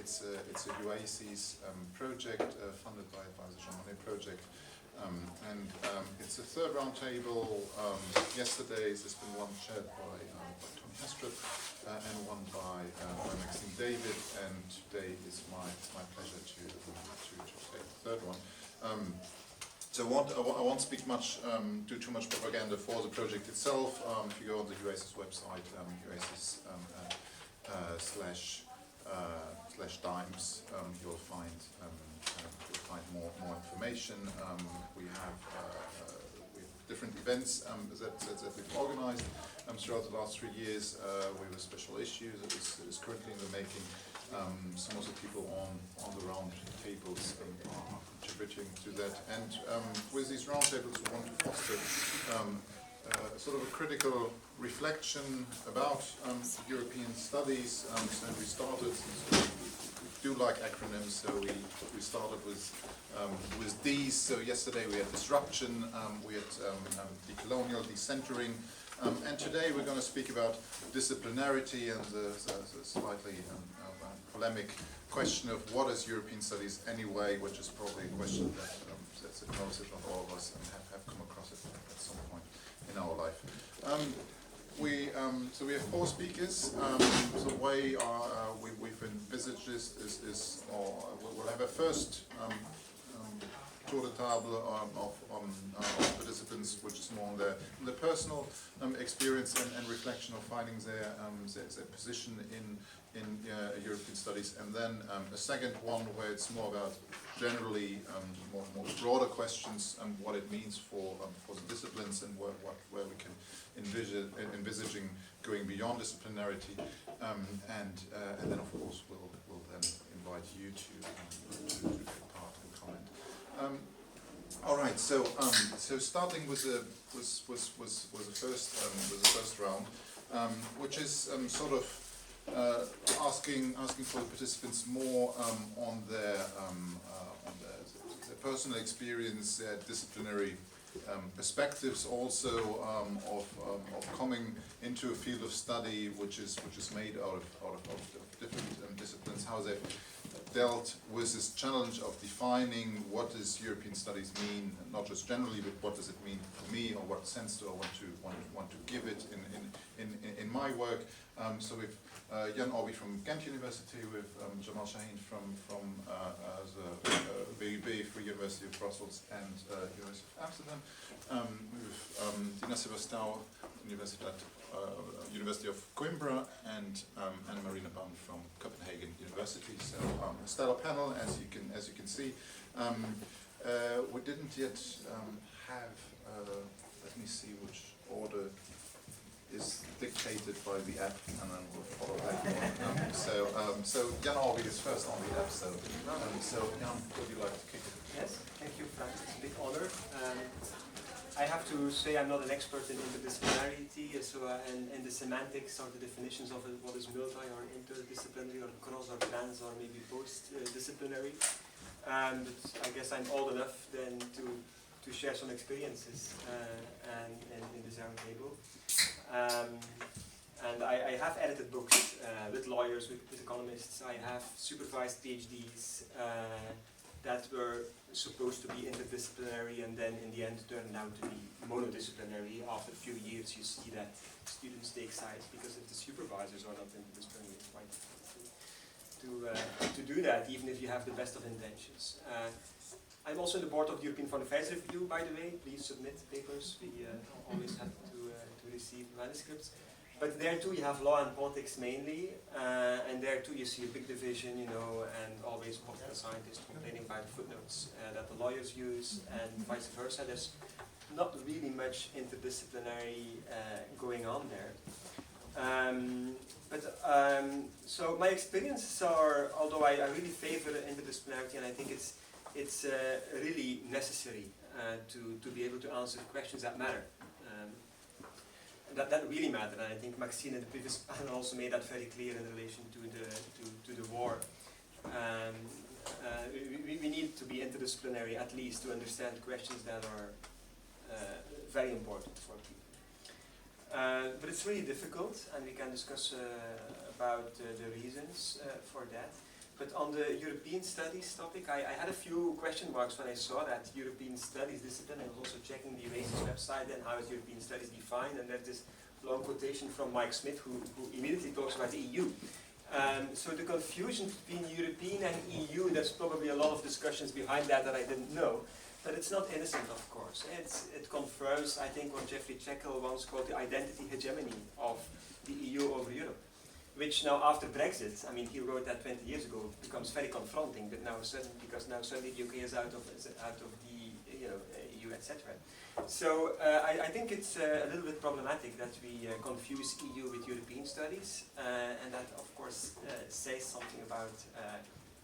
it's a UACES project funded by the Jean Monnet project. It's a third roundtable. Yesterday there's been one chaired by Tom Hestrup and one by Maxime David, and today is my pleasure to take the third one. So I won't speak much, do too much propaganda for the project itself. If you go on the UACES website, UACES slash DIMES, you'll find more information. We have different events that we've organized throughout the last 3 years. We have a special issue that is currently in the making. Some of the people on the round tables are contributing to that. And with these round tables, we want to foster sort of a critical reflection about European studies. So we started, we do like acronyms, so we started with these. So yesterday we had disruption, we had decolonial, decentering, and today we're going to speak about disciplinarity and the slightly polemic question of what is European studies anyway, which is probably a question that's most, if not all of us, have come across it at some point in our life. So we have 4 speakers. The way we've envisaged this is we'll have a first tour de table of participants, which is more on their personal experience and reflection of findings their position in European studies, and then a second one where it's more about generally more broader questions and what it means for the disciplines and where we can envisaging going beyond disciplinarity, and then of course we'll then invite you to take part and comment. All right, so starting with the first round, which is sort of asking for the participants more on their personal experience, their disciplinary perspectives, also of coming into a field of study which is made out of different disciplines, how they've dealt with this challenge of defining what does European studies mean, not just generally, but what does it mean for me, or what sense do I want to give it in my work. So we've Jan Orby from Ghent University, with Jamal Shaheen from the VUB, Free University of Brussels, and University of Amsterdam. With Dina Sebastão, University of Coimbra, and Anna Marina Ban from Copenhagen University. So a stellar panel, as you can see. We didn't yet have. Let me see which order is dictated by the app, and then we'll follow that one. So Jan Orby is first on the app. So Jan, would you like to kick it? Yes, thank you, Frank. It's a big honor. I have to say I'm not an expert in interdisciplinarity, and the semantics or the definitions of what is multi or interdisciplinary or cross or trans or maybe post-disciplinary. But I guess I'm old enough then to share some experiences and in this round table. And I have edited books with lawyers, with economists. I have supervised PhDs that were supposed to be interdisciplinary and then in the end turned out to be monodisciplinary. After a few years you see that students take sides because if the supervisors are not interdisciplinary, it's quite difficult to do that, even if you have the best of intentions. I'm also in the board of the European Foreign Affairs Review, by the way. Please submit papers. We always have to receive manuscripts. But there too you have law and politics mainly, and there too you see a big division, and always political scientists complaining about footnotes that the lawyers use, and vice versa. There's not really much interdisciplinary going on there. So my experiences are, although I really favor interdisciplinarity, and I think it's really necessary to be able to answer questions that matter. That really matter, and I think Maxine in the previous panel also made that very clear in relation to the war. We need to be interdisciplinary at least to understand questions that are very important for people. But it's really difficult, and we can discuss about the reasons for that. But on the European studies topic, I had a few question marks when I saw that European studies discipline. I was also checking the UACES website and how is European studies defined, and there's this long quotation from Mike Smith who immediately talks about the EU. So the confusion between European and EU, there's probably a lot of discussions behind that I didn't know. But it's not innocent, of course. It confirms, I think, what Jeffrey Jekyll once called the identity hegemony of the EU over Europe. Which now, after Brexit, I mean, he wrote that 20 years ago, becomes very confronting. But now, because now suddenly the UK is out of the EU, etc. So I think it's a little bit problematic that we confuse EU with European studies, and that, of course, says something about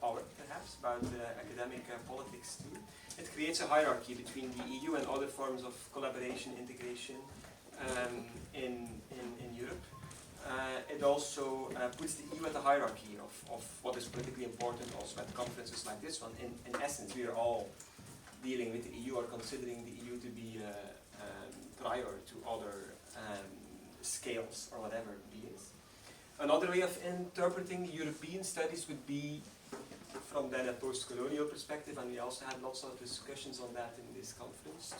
power, perhaps, about academic politics too. It creates a hierarchy between the EU and other forms of collaboration, integration in Europe. It also puts the EU at the hierarchy of what is politically important also at conferences like this one. In essence, we are all dealing with the EU or considering the EU to be prior to other scales or whatever beings. Another way of interpreting the European studies would be from then a post-colonial perspective, and we also had lots of discussions on that in this conference,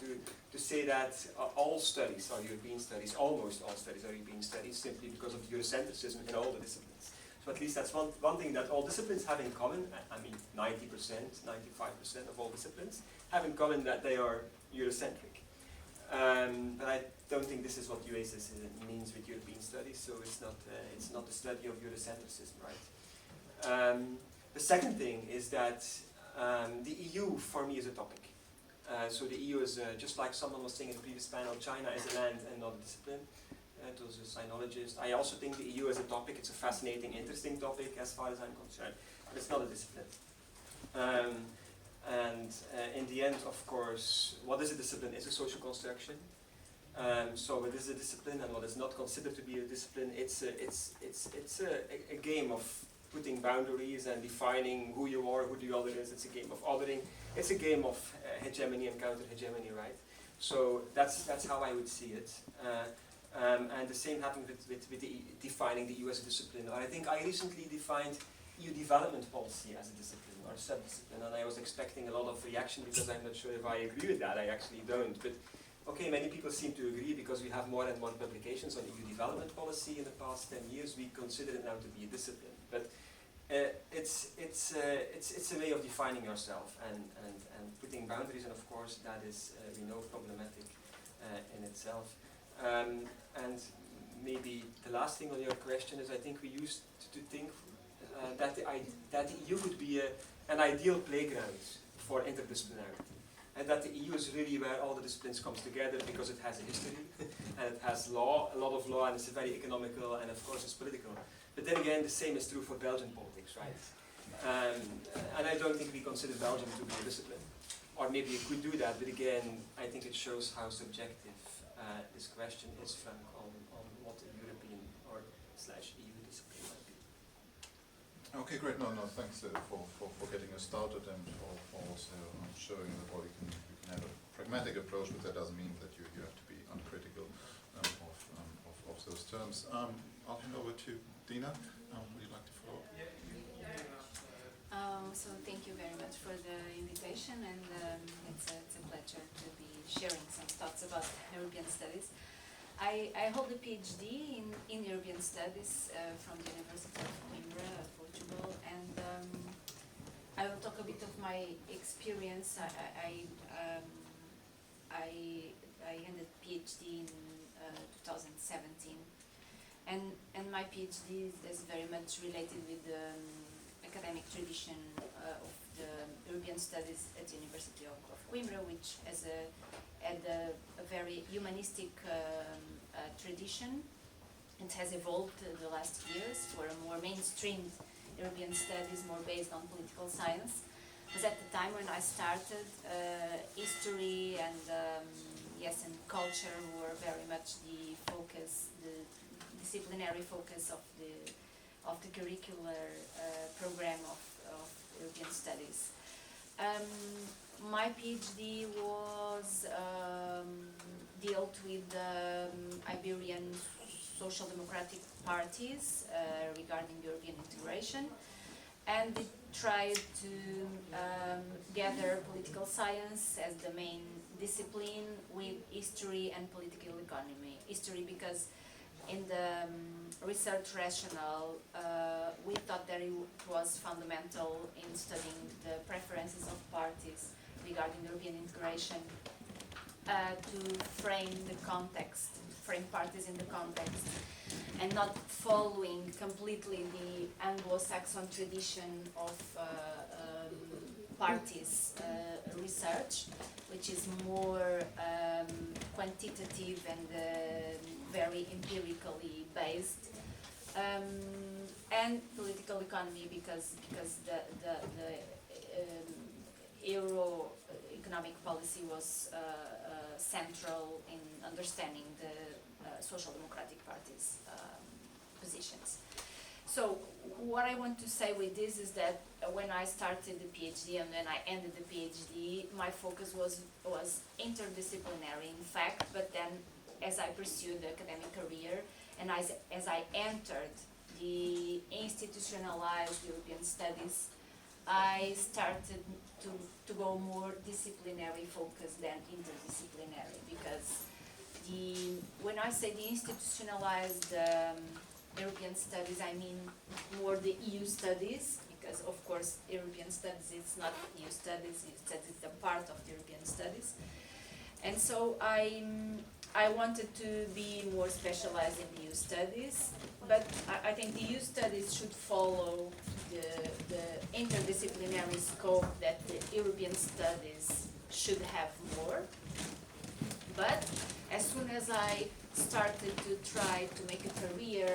to say that all studies are European studies, almost all studies are European studies, simply because of the Eurocentrism in all the disciplines. So at least that's one thing that all disciplines have in common. I mean, 90%, 95% of all disciplines have in common that they are Eurocentric. But I don't think this is what UACES means with European studies, so it's not the study of Eurocentrism, right? The second thing is that the EU, for me, is a topic. So the EU is, just like someone was saying in the previous panel, China is a land and not a discipline. It was a sinologist. I also think the EU is a topic. It's a fascinating, interesting topic as far as I'm concerned, but it's not a discipline. In the end, of course, what is a discipline? It's a social construction. So what is a discipline and what is not considered to be a discipline? It's a game of putting boundaries and defining who you are, who the other is. It's a game of othering. It's a game of hegemony and counter-hegemony, right? So that's how I would see it. And the same happened with defining the EU as a discipline. Or I think I recently defined EU development policy as a discipline or a sub-discipline, and I was expecting a lot of reaction because I'm not sure if I agree with that. I actually don't. But okay, many people seem to agree because we have more and more publications on EU development policy in the past 10 years. We consider it now to be a discipline. But it's a way of defining yourself and putting boundaries, and of course that is, we know, problematic in itself. And maybe the last thing on your question is I think we used to think that the EU would be an ideal playground for interdisciplinarity. And that the EU is really where all the disciplines comes together because it has a history and it has law, a lot of law, and it's very economical, and of course it's political. But then again, the same is true for Belgian politics, right? And I don't think we consider Belgium to be a discipline. Or maybe you could do that, but again, I think it shows how subjective this question is, Frank, on what a European or /EU discipline might be. Okay, great. No, thanks for getting us started and for also showing that well, you can have a pragmatic approach, but that doesn't mean that you have to be uncritical of those terms. I'll hand over to Dina. Would you like to follow up? So thank you very much for the invitation, and it's a pleasure to be sharing some thoughts about European studies. I hold a PhD in European Studies from the University of Coimbra, Portugal, and I will talk a bit of my experience. I ended PhD in 2017, and my PhD is very much related with the academic tradition of the European Studies at the University of Coimbra, which had a very humanistic tradition. It has evolved in the last years for a more mainstream European studies, more based on political science. Because at the time when I started, history and and culture were very much the focus, the disciplinary focus of the curricular program of European Studies. My PhD was dealt with Iberian social democratic parties regarding European integration, and it tried to gather political science as the main discipline with history and political economy. History because in the research rationale, we thought that it was fundamental in studying the preferences of parties regarding European integration to frame the context, frame parties in the context, and not following completely the Anglo-Saxon tradition of parties research, which is more quantitative and very empirically based, and political economy because the Euro economic policy was central in understanding the Social Democratic Party's positions. So what I want to say with this is that when I started the PhD and when I ended the PhD, my focus was interdisciplinary in fact, but then as I pursued the academic career and as I entered the institutionalized European studies, I started to go more disciplinary focused than interdisciplinary, because when I say the institutionalized European studies, I mean more the EU studies, because of course European studies is not EU studies, it's a part of the European studies. And so I wanted to be more specialized in the EU studies, but I think the EU studies should follow the interdisciplinary scope that the European studies should have more. But as soon as I started to try to make a career,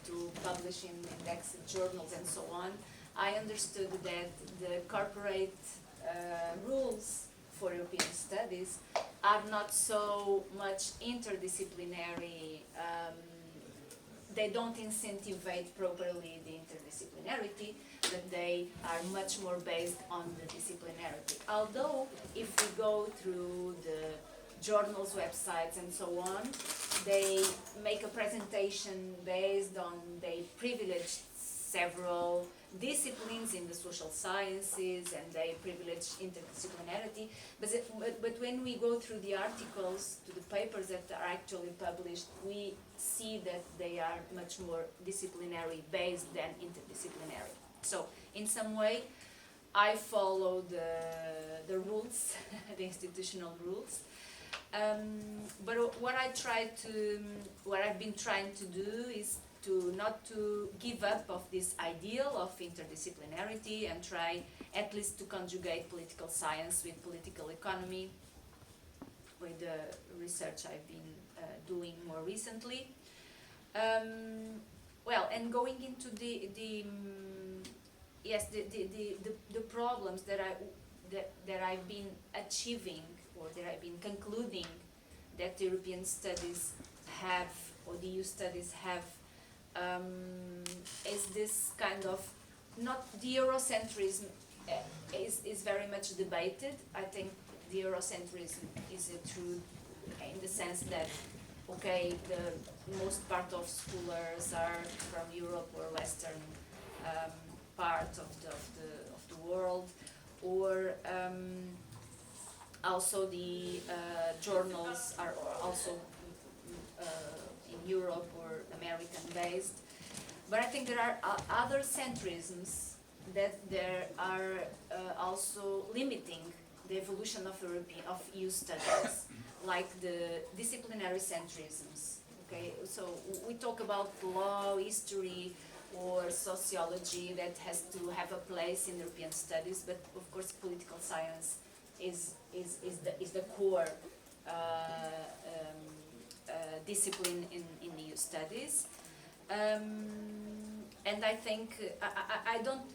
to publish in indexed journals and so on, I understood that the corporate rules for European studies are not so much interdisciplinary. They don't incentivize properly the interdisciplinarity, but they are much more based on the disciplinarity. Although, if we go through the journals, websites, and so on, they make a presentation based on, they privilege several disciplines in the social sciences and they privilege interdisciplinarity, but when we go through the articles, to the papers that are actually published, we see that they are much more disciplinary based than interdisciplinary. So in some way I follow the rules, the institutional rules. But what I've been trying to do is not to give up of this ideal of interdisciplinarity and try at least to conjugate political science with political economy, with the research I've been doing more recently. Well, and going into the problems that I've been achieving, or that I've been concluding that the European studies have, or the EU studies have, is this kind of, not the Eurocentrism is very much debated. I think the Eurocentrism is a true, in the sense that, okay, the most part of scholars are from Europe or Western part of the world, or also the journals are also in Europe or American based. But I think there are other centrisms that there are also limiting the evolution of EU studies, like the disciplinary centrisms. Okay, so we talk about law, history, or sociology that has to have a place in European studies, but of course political science is the core discipline in EU studies, and I think I don't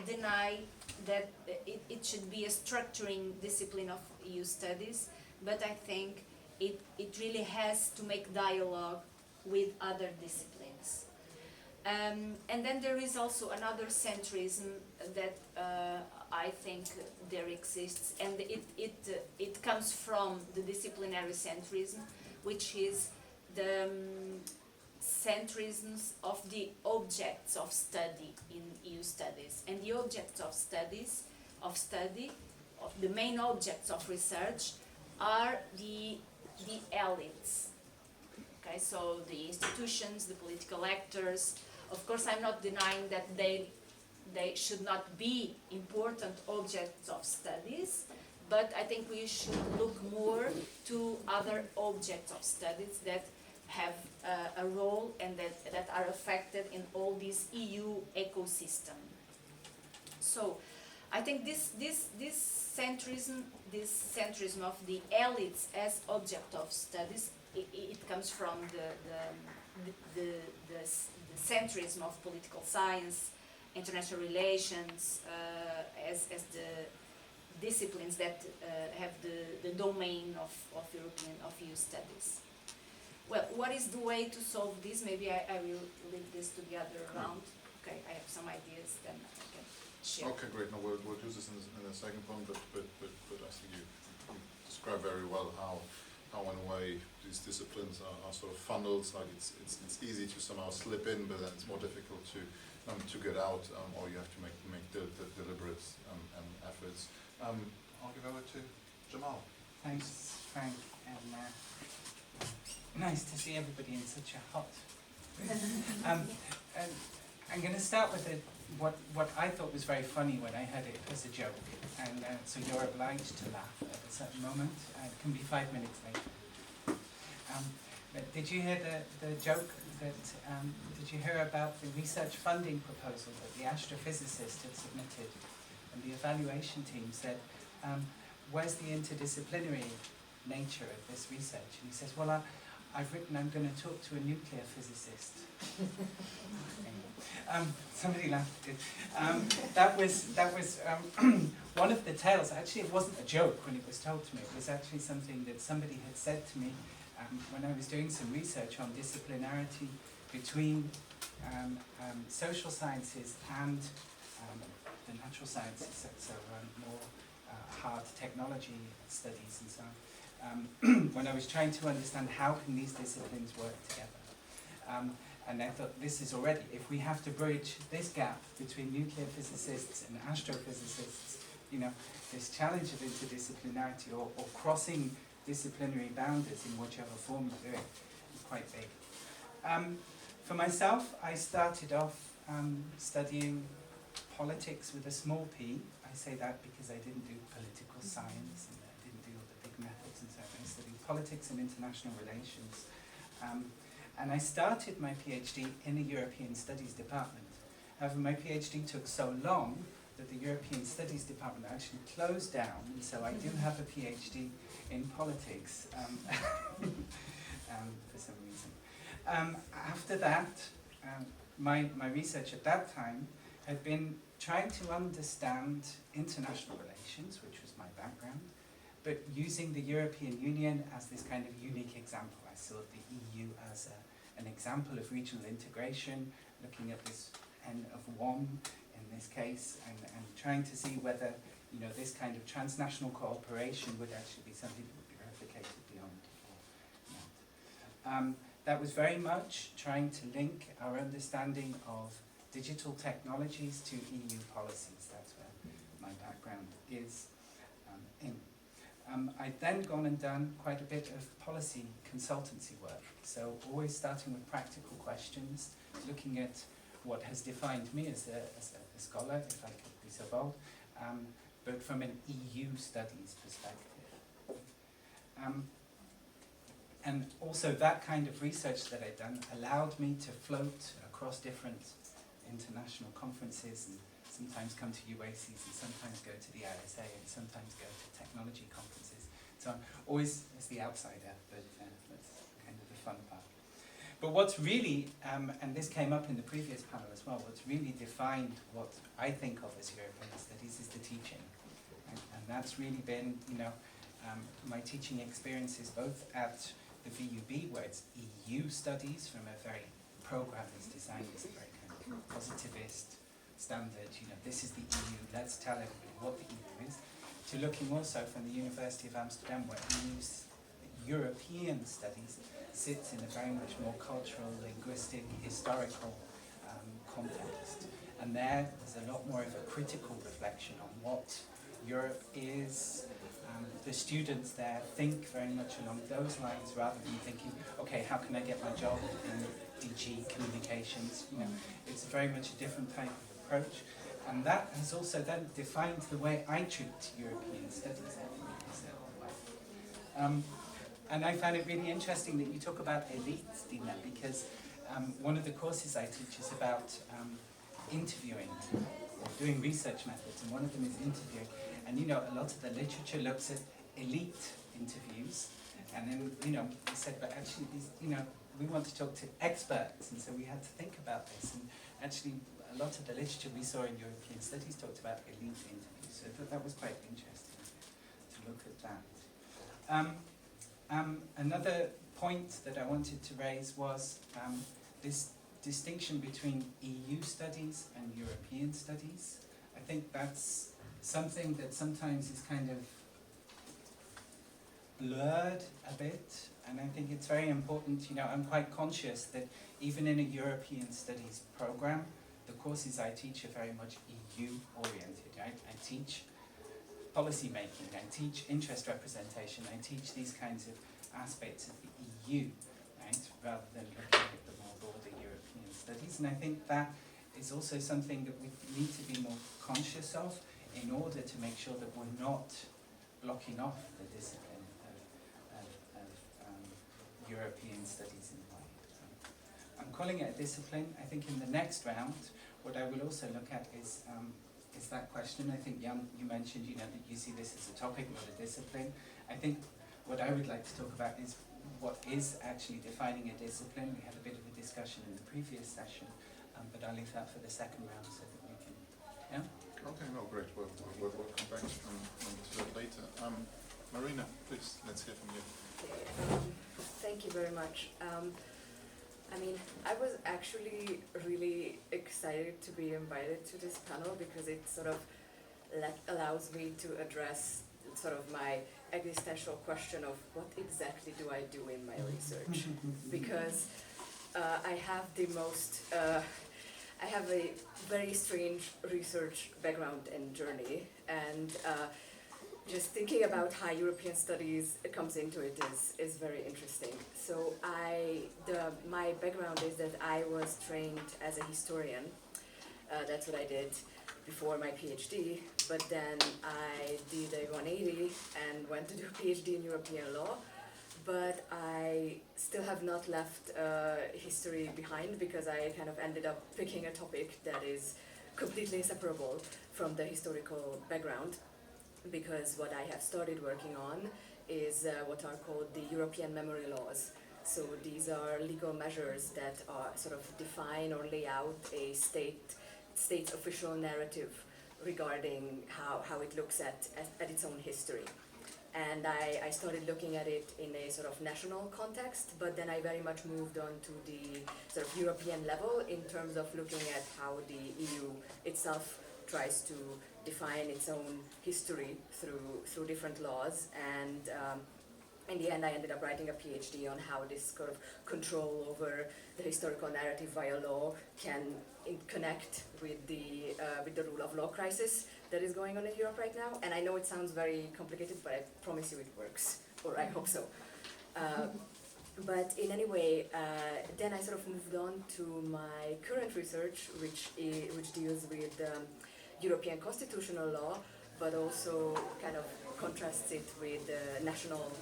deny that it should be a structuring discipline of EU studies, but I think it really has to make dialogue with other disciplines. And then there is also another centrism that I think there exists, and it comes from the disciplinary centrism, which is centrisms of the objects of study in EU studies. And the objects of study, the main objects of research are the elites. Okay, so the institutions, the political actors. Of course, I'm not denying that they should not be important objects of studies, but I think we should look more to other objects of studies that have a role and that are affected in all this EU ecosystem. So I think this centrism of the elites as object of studies, it comes from the centrism of political science, international relations, as the disciplines that have the domain of EU studies. Well, what is the way to solve this? Maybe I will leave this to the other round. Okay, I have some ideas, then I can share. Okay, great. No, we'll do this in the second one, but I think you describe very well how in a way these disciplines are sort of funnels. Like it's easy to somehow slip in, but then it's more difficult to get out, or you have to make deliberate efforts. I'll give over to Jamal. Thanks, Frank, and nice to see everybody in such a hot. And I'm going to start with what I thought was very funny when I heard it as a joke, and so you're obliged to laugh at a certain moment. It can be 5 minutes later. But did you hear the joke that? Did you hear about the research funding proposal that the astrophysicist had submitted, and the evaluation team said, "Where's the interdisciplinary nature of this research?" And he says, "Well, I've written I'm going to talk to a nuclear physicist." Somebody laughed at it. That was one of the tales. Actually, it wasn't a joke when it was told to me. It was actually something that somebody had said to me when I was doing some research on disciplinarity between social sciences and the natural sciences, so more hard technology studies and so on. When I was trying to understand how can these disciplines work together. And I thought, this is already, if we have to bridge this gap between nuclear physicists and astrophysicists, you know, this challenge of interdisciplinarity or crossing disciplinary boundaries in whichever form you do it is quite big. For myself, I started off studying politics with a small p. I say that because I didn't do political science and I didn't do all the big methods and so on. I studied politics and international relations. And I started my PhD in a European Studies department. However, my PhD took so long that the European Studies department actually closed down, and so I do have a PhD in politics for some reason. After that, my research at that time had been trying to understand international relations, which was my background, but using the European Union as this kind of unique example. I saw the EU as an example of regional integration, looking at this N of 1 in this case, and trying to see whether, you know, this kind of transnational cooperation would actually be something that would be replicated beyond or not. That was very much trying to link our understanding of digital technologies to EU policies. That's where my background is in. I'd then gone and done quite a bit of policy consultancy work. So always starting with practical questions, looking at what has defined me as a scholar, if I could be so bold, but from an EU studies perspective. And also that kind of research that I'd done allowed me to float across different international conferences and sometimes come to UACES and sometimes go to the ISA and sometimes go to technology conferences. So I'm always as the outsider, but that's kind of the fun part. But what's really, and this came up in the previous panel as well, what's really defined what I think of as European studies is the teaching. And that's really been, you know, my teaching experiences both at the VUB, where it's EU studies from a very program is designed as a very kind of positivist standard, you know, this is the EU, let's tell everybody what the EU is, to looking also from the University of Amsterdam, where European studies sits in a very much more cultural, linguistic, historical context. And there's a lot more of a critical reflection on what Europe is. The students there think very much along those lines rather than thinking, okay, how can I get my job in DG communications? You know, it's very much a different type of approach. And that has also then defined the way I treat European studies, I think, in a certain way. And I found it really interesting that you talk about elites, Dina, because one of the courses I teach is about interviewing, or doing research methods, and one of them is interviewing. And you know, a lot of the literature looks at elite interviews, and then, you know, we said, but actually, these, you know, we want to talk to experts, and so we had to think about this. And actually, a lot of the literature we saw in European studies talked about elite interviews, so that was quite interesting to look at that. Another point that I wanted to raise was this distinction between EU studies and European studies. I think that's something that sometimes is kind of blurred a bit, and I think it's very important. You know, I'm quite conscious that even in a European studies program, the courses I teach are very much EU oriented. I teach policy making, I teach interest representation, I teach these kinds of aspects of the EU, right, rather than looking at the more broader European studies. And I think that is also something that we need to be more conscious of in order to make sure that we're not blocking off the discipline of European studies in a way. I'm calling it a discipline. I think in the next round, what I will also look at is that question. I think, Jan, you mentioned, you know, that you see this as a topic, not a discipline. I think what I would like to talk about is what is actually defining a discipline. We had a bit of a discussion in the previous session, but I'll leave that for the second round so that we can, yeah? Okay, no, great. We'll come back to it later. Marina, please, let's hear from you. Thank you very much. I mean, I was actually really excited to be invited to this panel because it sort of allows me to address sort of my existential question of what exactly do I do in my research? Because I have I have a very strange research background and journey, and just thinking about how European studies comes into it is very interesting. So my background is that I was trained as a historian. That's what I did before my PhD, but then I did a 180 and went to do a PhD in European law, but I still have not left history behind because I kind of ended up picking a topic that is completely inseparable from the historical background, because what I have started working on is what are called the European memory laws. So these are legal measures that are sort of define or lay out a state's official narrative regarding how it looks at its own history. And I started looking at it in a sort of national context, but then I very much moved on to the sort of European level in terms of looking at how the EU itself tries to define its own history through different laws. And in the end, I ended up writing a PhD on how this sort of control over the historical narrative via law can connect with the rule of law crisis that is going on in Europe right now. And I know it sounds very complicated, but I promise you it works, or I hope so. But in any way, then I sort of moved on to my current research, which deals with European constitutional law, but also kind of contrasts it with national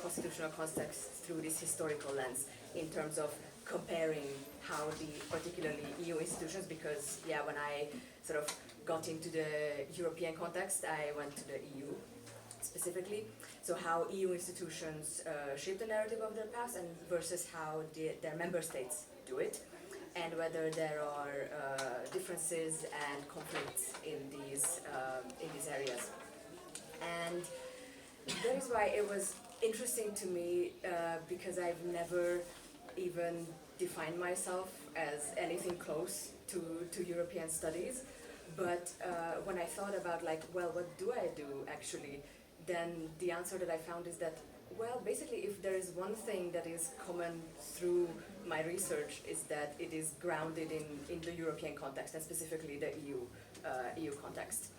constitutional context through this historical lens in terms of comparing how the particularly EU institutions, because when I sort of got into the European context, I went to the EU specifically. So how EU institutions shape the narrative of their past and versus how their member states do it, and whether there are differences and conflicts in these areas. And that is why it was interesting to me because I've never even defined myself as anything close to European studies. But when I thought about what do I do actually, then the answer that I found is that Well, basically, if there is one thing that is common through my research, is that it is grounded in the European context, and specifically the EU context.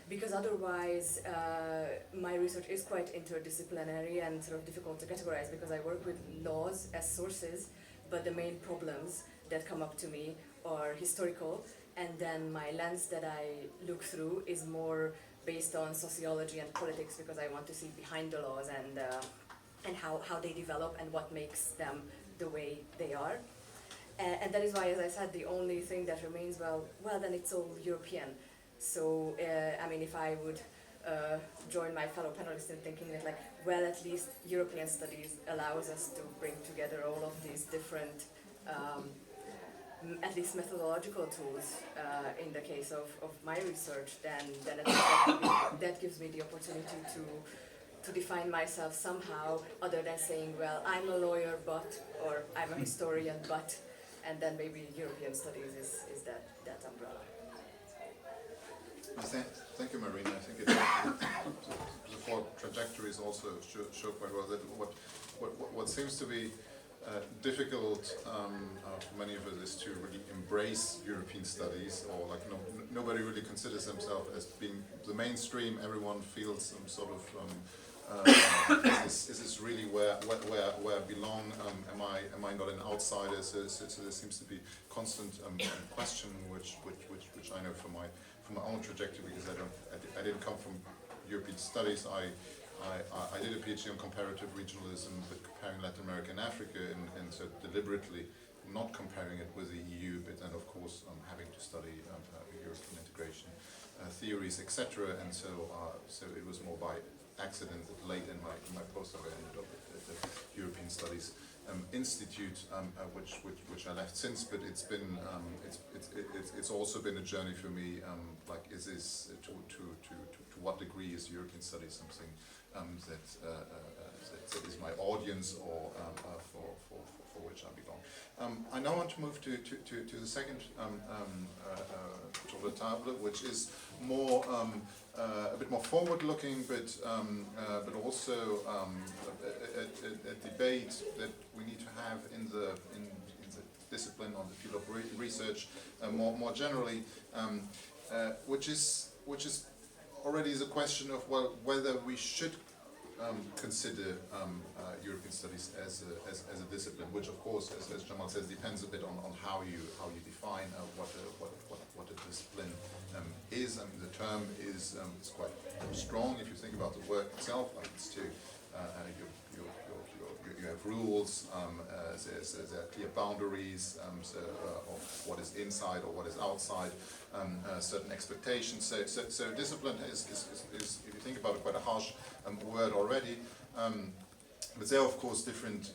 Because otherwise, my research is quite interdisciplinary and sort of difficult to categorize, because I work with laws as sources, but the main problems that come up to me are historical, and then my lens that I look through is more based on sociology and politics, because I want to see behind the laws and how they develop and what makes them the way they are. And that is why, as I said, the only thing that remains, well, then it's all European. So, I mean, if I would join my fellow panelists in thinking that, like, well, at least European studies allows us to bring together all of these different, at least methodological tools in the case of my research, then that gives me the opportunity to define myself somehow, other than saying, well, I'm a lawyer, but, or I'm a historian, but, and then maybe European studies is that umbrella. Thank you, Marina. I think the four trajectories also show quite well that what seems to be difficult for many of us is to really embrace European studies, or like nobody really considers themselves as being the mainstream. Everyone feels some sort of is this really where I belong? Am I not an outsider? So there seems to be constant question, which I know from my own trajectory, because I didn't come from European studies. I did a PhD on comparative regionalism, but comparing Latin America and Africa, and so deliberately not comparing it with the EU, but then of course having to study European integration theories, etc. And so it was more by accident that late in my postdoc I ended up at the European Studies Institute, which I left since. But it's been it's also been a journey for me. Like, is this to what degree is European studies something that is my audience, or for which I belong? I now want to move to the second tour de table, which is more a bit more forward-looking, but also a debate that we need to have in the discipline, on the field of research, more generally, which is already is a question of, well, whether we should consider European studies as a discipline, which of course, as Jamal says, depends a bit on how you define what a discipline is. I mean, the term is quite strong if you think about the work itself. Like, it's to you have rules. There are clear boundaries of what is inside or what is outside. Certain expectations. So discipline is if you think about it, quite a harsh word already. But there are of course different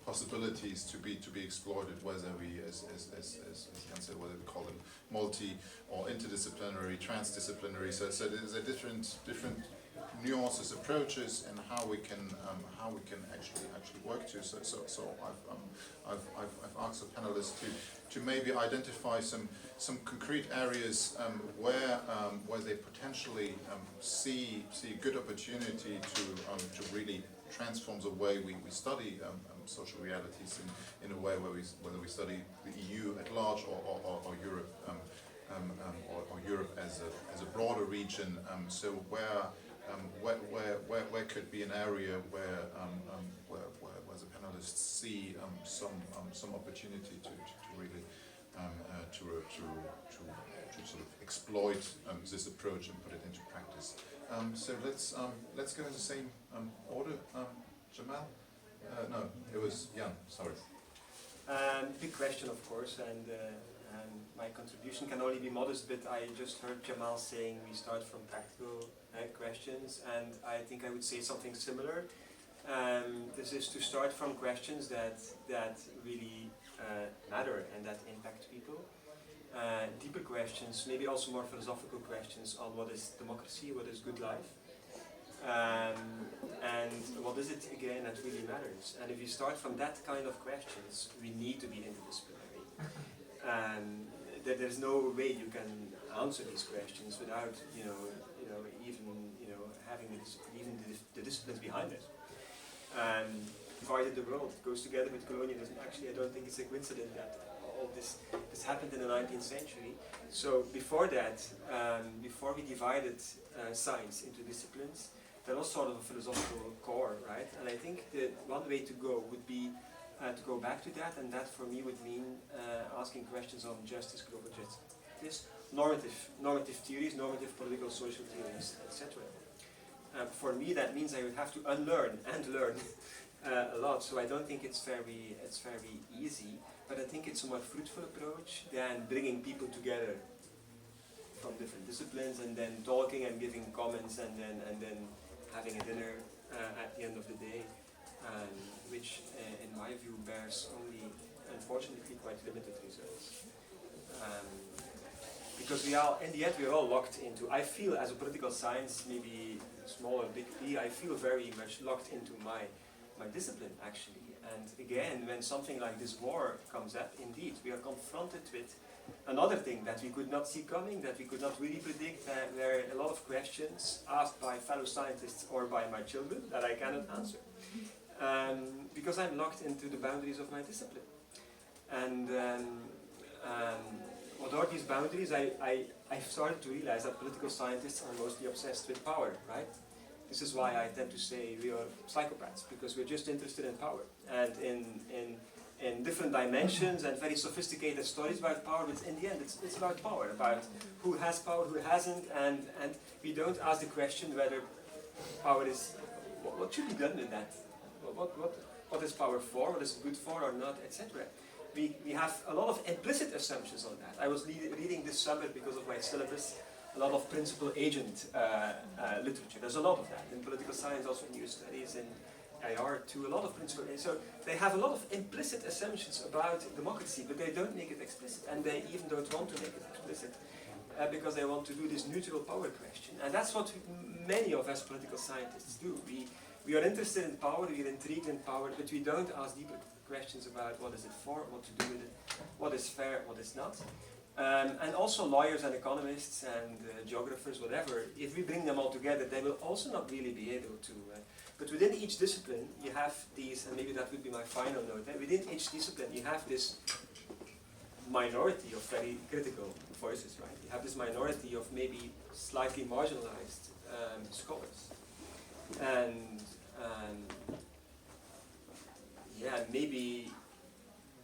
possibilities to be exploited, whether we, as Jan said, whether we call them multi or interdisciplinary, transdisciplinary. So there's a different nuances, approaches, and how we can actually work to. So I've asked the panelists to maybe identify some concrete areas where they potentially see a good opportunity to really transform the way we study social realities in a way whether we study the EU at large or Europe or Europe as a broader region. So where could be an area where the panelists see some opportunity to really to sort of exploit this approach and put it into practice. So let's go in the same order. Jamal? No, it was Jan. Sorry. Big question, of course, and my contribution can only be modest, but I just heard Jamal saying we start from practical questions, and I think I would say something similar. This is to start from questions that really matter and that impact people. Deeper questions, maybe also more philosophical questions on what is democracy, what is good life, and what is it again that really matters. And if you start from that kind of questions, we need to be interdisciplinary. There's no way you can answer these questions without even having the disciplines behind it. divided the world. It goes together with colonialism. Actually, I don't think it's a coincidence that all this happened in the 19th century. So before that, before we divided science into disciplines, there was sort of a philosophical core, right? And I think that one way to go would be to go back to that, and that for me would mean asking questions on justice, global justice, normative theories, normative political social theories, etc. For me, that means I would have to unlearn and learn a lot. So I don't think it's very easy, but I think it's a more fruitful approach than bringing people together from different disciplines and then talking and giving comments and then having a dinner at the end of the day, which in my view bears only, unfortunately, quite limited results. Because we are, in the end, we are all locked into, I feel as a political science, maybe small or big P, I feel very much locked into my discipline, actually. And again, when something like this war comes up, indeed, we are confronted with another thing that we could not see coming, that we could not really predict. There are a lot of questions asked by fellow scientists or by my children that I cannot answer. Because I'm locked into the boundaries of my discipline. And what are these boundaries? I've started to realize that political scientists are mostly obsessed with power, right? This is why I tend to say we are psychopaths, because we're just interested in power. And in different dimensions and very sophisticated stories about power, but in the end it's about power, about who has power, who hasn't, and we don't ask the question whether power is, what should be done with that? What is power for, what is it good for or not, etc. We have a lot of implicit assumptions on that. I was reading this summer, because of my syllabus, a lot of principal-agent literature. There's a lot of that in political science, also in new studies, in IR too, a lot of principal agents. So they have a lot of implicit assumptions about democracy, but they don't make it explicit, and they even don't want to make it explicit because they want to do this neutral power question. And that's what many of us political scientists do. We are interested in power, we are intrigued in power, but we don't ask deeper questions about what is it for, what to do with it, what is fair, what is not. And also lawyers and economists and geographers, whatever, if we bring them all together, they will also not really be able to. But within each discipline, you have these, and maybe that would be my final note, within each discipline you have this minority of very critical voices, right? You have this minority of maybe slightly marginalized scholars. And yeah, maybe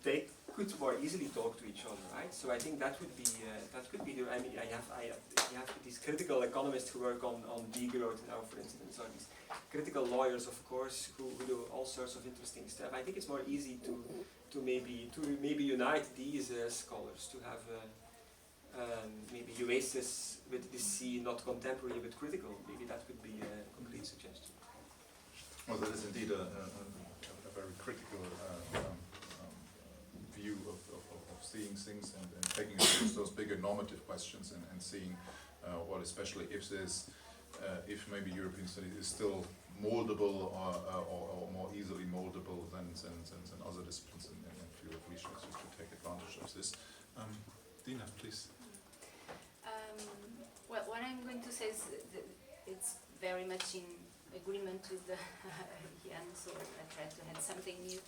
they could more easily talk to each other, right? So I think that would be the. I mean, you have these critical economists who work on degrowth now, for instance, or these critical lawyers, of course, who do all sorts of interesting stuff. I think it's more easy to maybe unite these scholars, to have maybe UACES with this C, not contemporary but critical. Maybe that would be a concrete suggestion. Well, that is indeed a very critical view of seeing things and taking those bigger normative questions and seeing what, especially if there's, if maybe European studies is still moldable or more easily moldable than other disciplines in field of research, to take advantage of this. Dina, please. Well, what I'm going to say is that it's very much in agreement with Jan, so I try to add something new.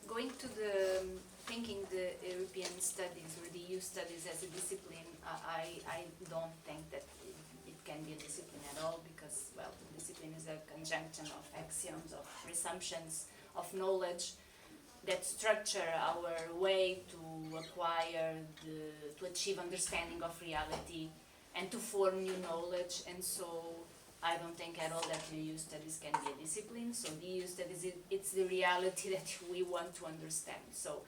Going to the thinking the European studies or the EU studies as a discipline, I don't think that it can be a discipline at all, because, well, discipline is a conjunction of axioms, of presumptions, of knowledge that structure our way to acquire, to achieve understanding of reality and to form new knowledge. And so I don't think at all that the EU studies can be a discipline. So the EU studies, it's the reality that we want to understand. So,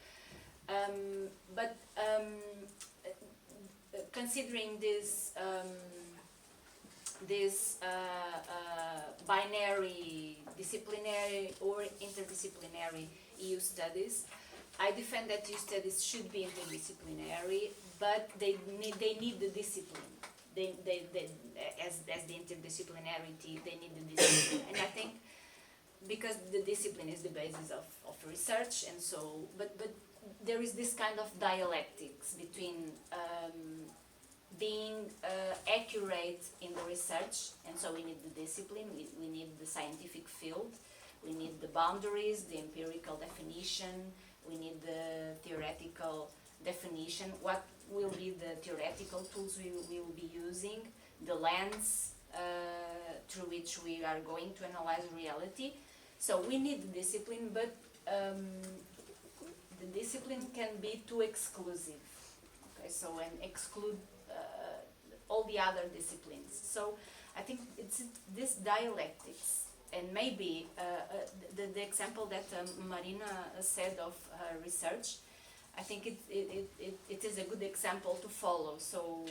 considering this binary, disciplinary or interdisciplinary EU studies, I defend that EU studies should be interdisciplinary, but they need the discipline. As the interdisciplinarity, they need the discipline. And I think because the discipline is the basis of research, and so, but there is this kind of dialectics between being accurate in the research, and so we need the discipline, we need the scientific field, we need the boundaries, the empirical definition, we need the theoretical definition, what will be the theoretical tools we will be using, the lens through which we are going to analyze reality. So we need the discipline, but the discipline can be too exclusive. Okay, so and exclude all the other disciplines. So I think it's this dialectics, and maybe the example that Marina said of her research, I think it is a good example to follow. So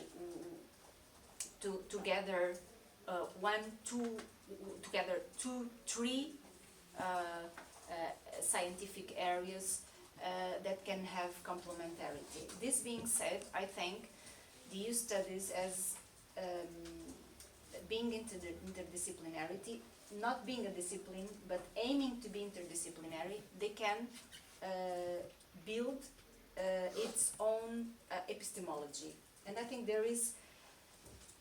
to gather two, three scientific areas that can have complementarity. This being said, I think the EU studies as being interdisciplinarity, not being a discipline, but aiming to be interdisciplinary, they can build its own epistemology. And I think there is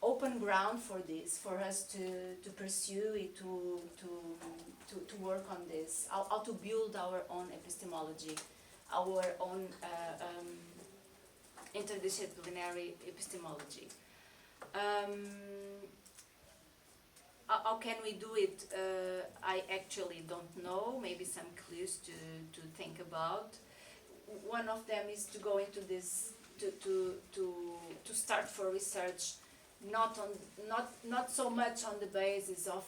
open ground for this, for us to pursue it, to work on this, how to build our own epistemology, our own interdisciplinary epistemology. How can we do it? I actually don't know. Maybe some clues to think about. One of them is to go into this, to start for research, not so much on the basis of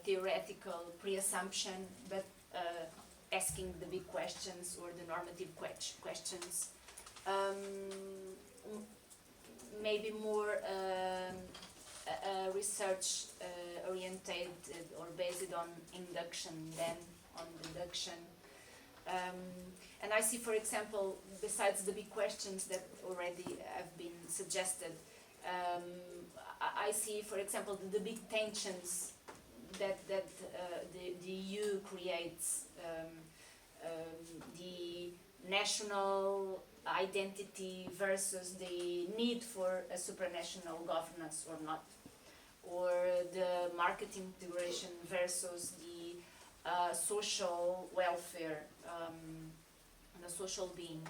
theoretical pre-assumption, but asking the big questions or the normative questions. Maybe more research oriented or based on induction than on deduction. And I see, for example, besides the big questions that already have been suggested, I see, for example, the big tensions that the EU creates, the national identity versus the need for a supranational governance or not, or the market integration versus the social welfare, the social being.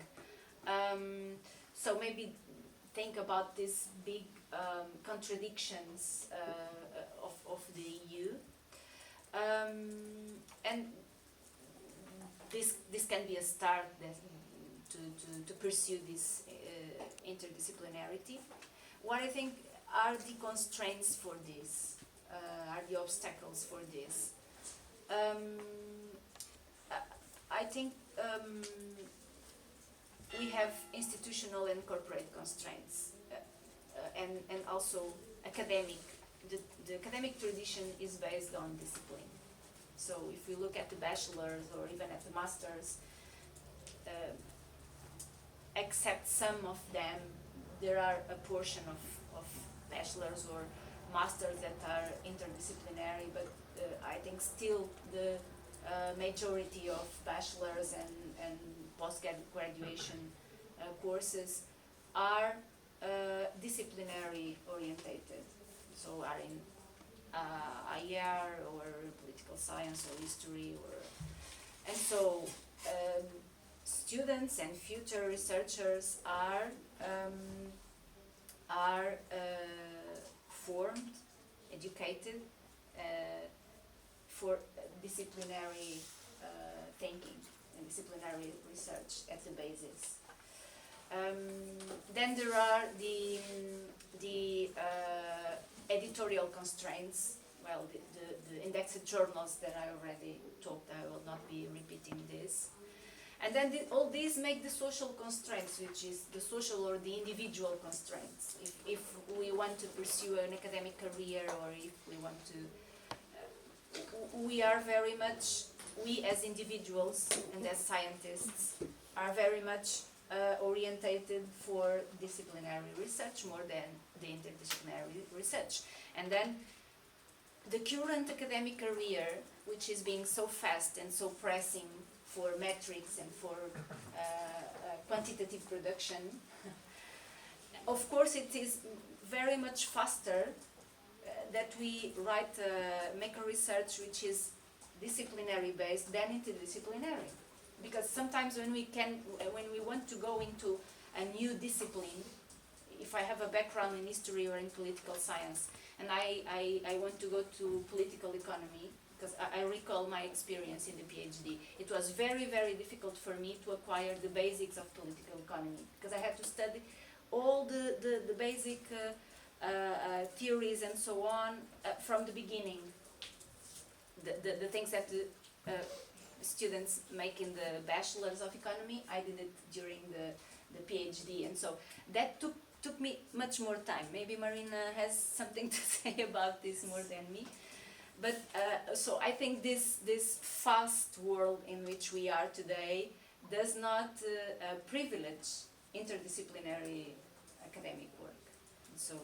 So maybe think about these big contradictions of the EU, and this can be a start to pursue this interdisciplinarity. What I think are the constraints for this, are the obstacles for this. I think we have institutional and corporate constraints, and also academic. The academic tradition is based on discipline. So if we look at the bachelor's or even at the master's, except some of them, there are a portion of bachelor's or masters that are interdisciplinary, but I think still the majority of bachelor's and post-graduation courses are disciplinary orientated, so are in IR or political science or history, and so students and future researchers are formed, educated for disciplinary thinking and disciplinary research at the basis. Then there are the editorial constraints. Well, the indexed journals that I already talked, I will not be repeating this. And then all these make the social constraints, which is the social or the individual constraints. If we want to pursue an academic career, or if we want to, we are very much, we as individuals and as scientists are very much orientated for disciplinary research more than the interdisciplinary research. And then the current academic career, which is being so fast and so pressing for metrics and for quantitative production, of course it is very much faster that we make a research which is disciplinary based than interdisciplinary. Because sometimes when we want to go into a new discipline, if I have a background in history or in political science, and I want to go to political economy, because I recall my experience in the PhD, it was very, very difficult for me to acquire the basics of political economy, because I had to study all the basic theories and so on from the beginning. The things that the students make in the bachelors of economy, I did it during the PhD, and so that took me much more time. Maybe Marina has something to say about this more than me. But so I think this fast world in which we are today does not privilege interdisciplinary academic work. And so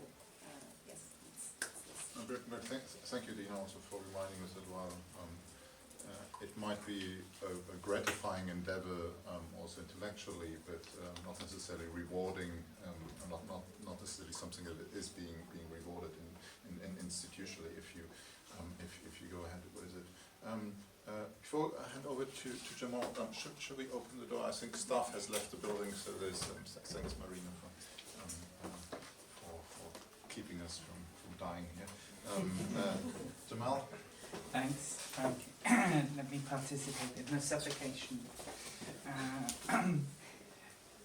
yes, Thank you, Dina, also for reminding us that while it might be a gratifying endeavor also intellectually, but not necessarily rewarding, not necessarily something that is being rewarded in institutionally if you go ahead with it. Before I hand over to Jamal, should we open the door? I think staff has left the building, so there's thanks Marina for keeping us from dying here. Jamal? Thanks, Frank. Let me participate in the suffocation.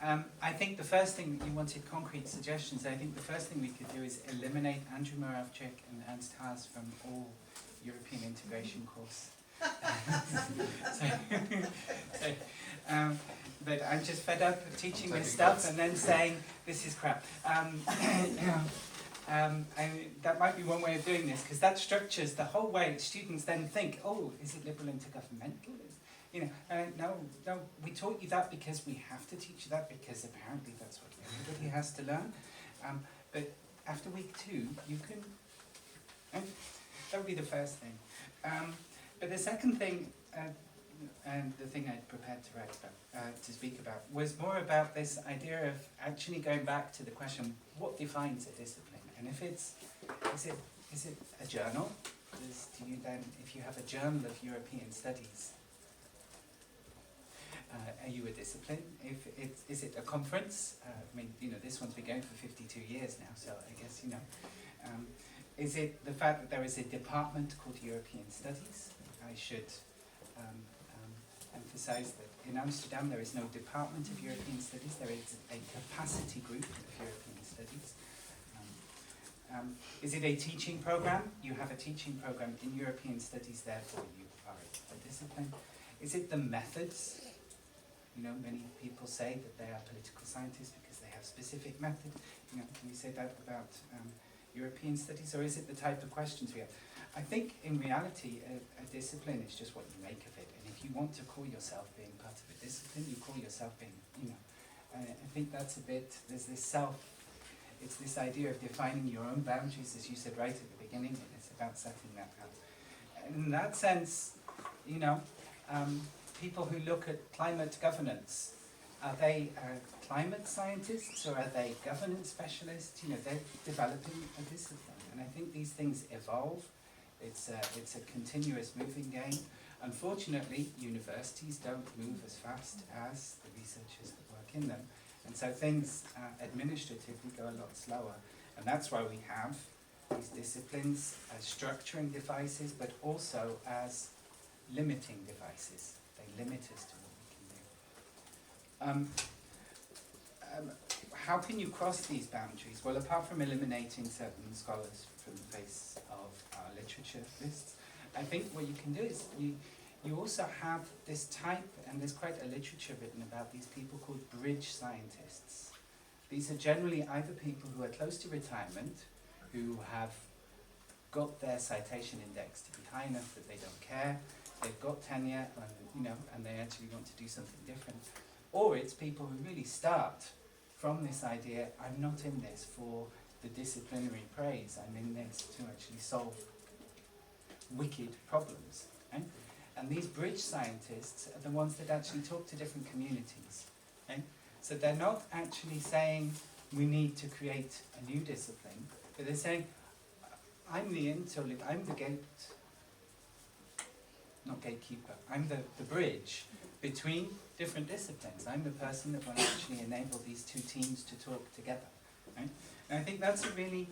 I think the first thing, you wanted concrete suggestions, I think the first thing we could do is eliminate Andrew Moravcik and Ernst Haas from all European integration course. But I'm just fed up of teaching this stuff and then saying, this is crap. That might be one way of doing this, because that structures the whole way students then think, oh, is it liberal intergovernmental? No, we taught you that because we have to teach you that, because apparently that's what everybody has to learn. But after week 2, you can, that would be the first thing. But the second thing, and the thing I'd prepared to write about, to speak about, was more about this idea of actually going back to the question, what defines a discipline? And if is it a journal? Do you then, if you have a journal of European studies, are you a discipline? Is it a conference? I mean, this one's been going for 52 years now, so I guess, is it the fact that there is a department called European Studies? I should emphasize that in Amsterdam there is no department of European Studies, there is a capacity group of European Studies. Is it a teaching program? You have a teaching program in European Studies, therefore you are a discipline. Is it the methods? Many people say that they are political scientists because they have specific method. Can you say that about European Studies? Or is it the type of questions we have? I think in reality a discipline is just what you make of it. And if you want to call yourself being part of a discipline, you call yourself being, I think that's a bit, there's this it's this idea of defining your own boundaries, as you said right at the beginning, and it's about setting that out. And in that sense, people who look at climate governance, are they climate scientists or are they governance specialists? They're developing a discipline, and I think these things evolve. It's a continuous moving game. Unfortunately, universities don't move as fast as the researchers that work in them. And so things administratively go a lot slower. And that's why we have these disciplines as structuring devices, but also as limiting devices. They limit us to what we can do. How can you cross these boundaries? Well, apart from eliminating certain scholars from the face of our literature lists, I think what you can do is you also have this type, and there's quite a literature written about these people called bridge scientists. These are generally either people who are close to retirement, who have got their citation index to be high enough that they don't care, they've got tenure, and they actually want to do something different. Or it's people who really start from this idea, I'm not in this for the disciplinary praise, I'm in this to actually solve wicked problems. Right? And these bridge scientists are the ones that actually talk to different communities. Right? So they're not actually saying, we need to create a new discipline. But they're saying, I'm the gate, not gatekeeper, I'm the bridge between different disciplines. I'm the person that will actually enable these two teams to talk together. Right? And I think that's a really